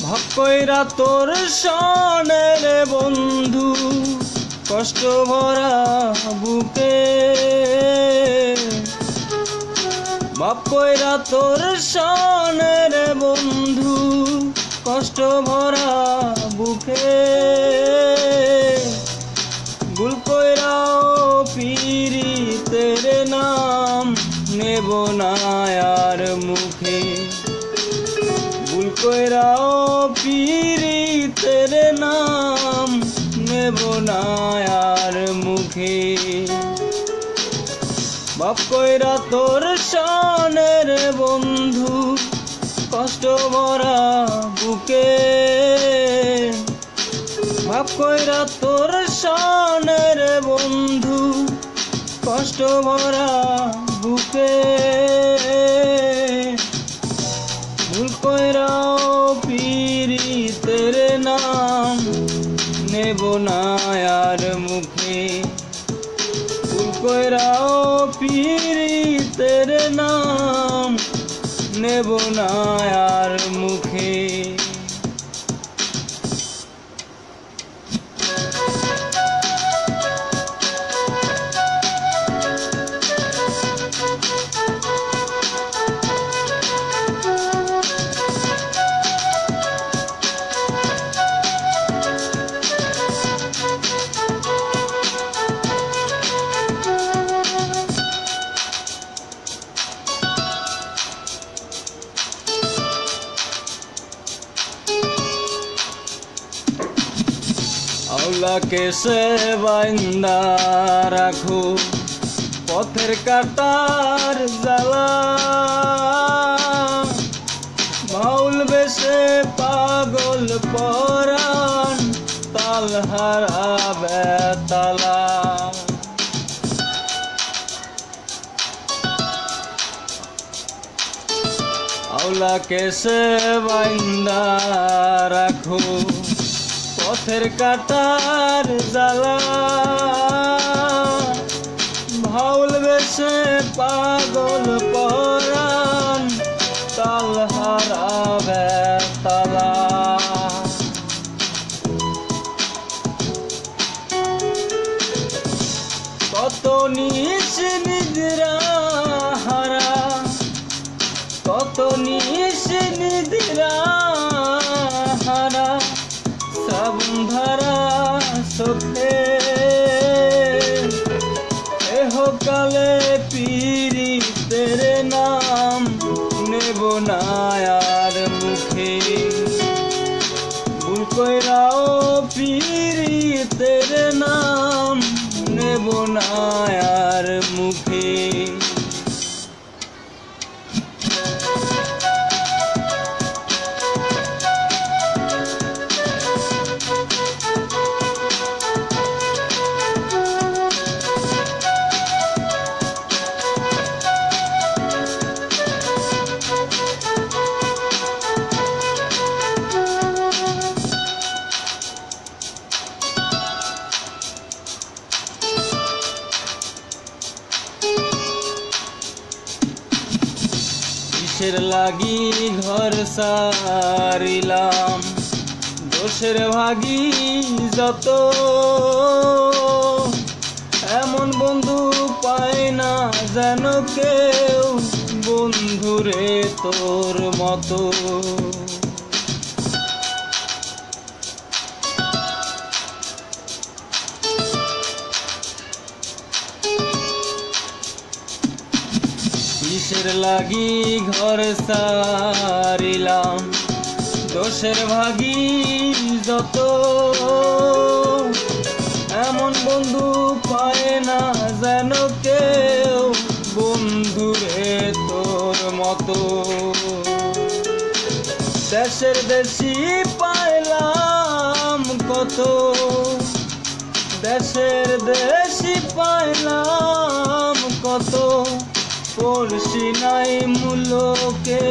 ভাব কইরা তোর সনে রে বন্ধু কষ্ট ভরা বুকে, ভাব কইরা তোর সনে রে বন্ধু কষ্ট ভরা বুকে, ভুল কইরাও পীড়িতের নাম নেব না আর মুখে, ভুল কইরাও পীড়িতের নাম নেব না আর মুখে। ভাব কইরা তোর সনে রে বন্ধু কষ্ট ভরা বুকে, ভাব কইরা তোর সনে রে বন্ধু কষ্ট ভরা বুকে, ভুল কইরাও পীড়িতের নাম নেব না আর মুখে, ভুল কইরাও পীড়িতের নাম নেব না আর মুখে। আওলাকে সে বাইন্দা রাখো পথের কাটার জ্বালা, বাউল বেশে পাগল পরাণ তাল হারাবে তালা, আওলাকে সে বাইন্দা রাখো পথের কাটার জ্বালা, ভাউল বেশে পাগল পরাণ তাল হারাবে তালা, কত নিশ নিদ্রা হারা, কত নিশ নিদ্রা হারা শ্রাবণ ধারা চোখে, এহকালে পীড়িতের নাম নেব না আর মুখে, ভুল কইরাও পীড়িতের নাম নেব না আর মুখে। কিসের লাগি ঘর সারিলাম দোষের ভাগী যত, এমন বন্ধু পায় না যেন কেউ বন্ধুরে তোর মতো, কিসের লাগি ঘর সারিলাম দোষের ভাগী যত, এমন বন্ধু পায় না যেন কেউ বন্ধুরে তোর মতো, দেশের দেশি পাইলাম দেশের দেশি পাইলাম কত, পড়শি নাই মুলকে।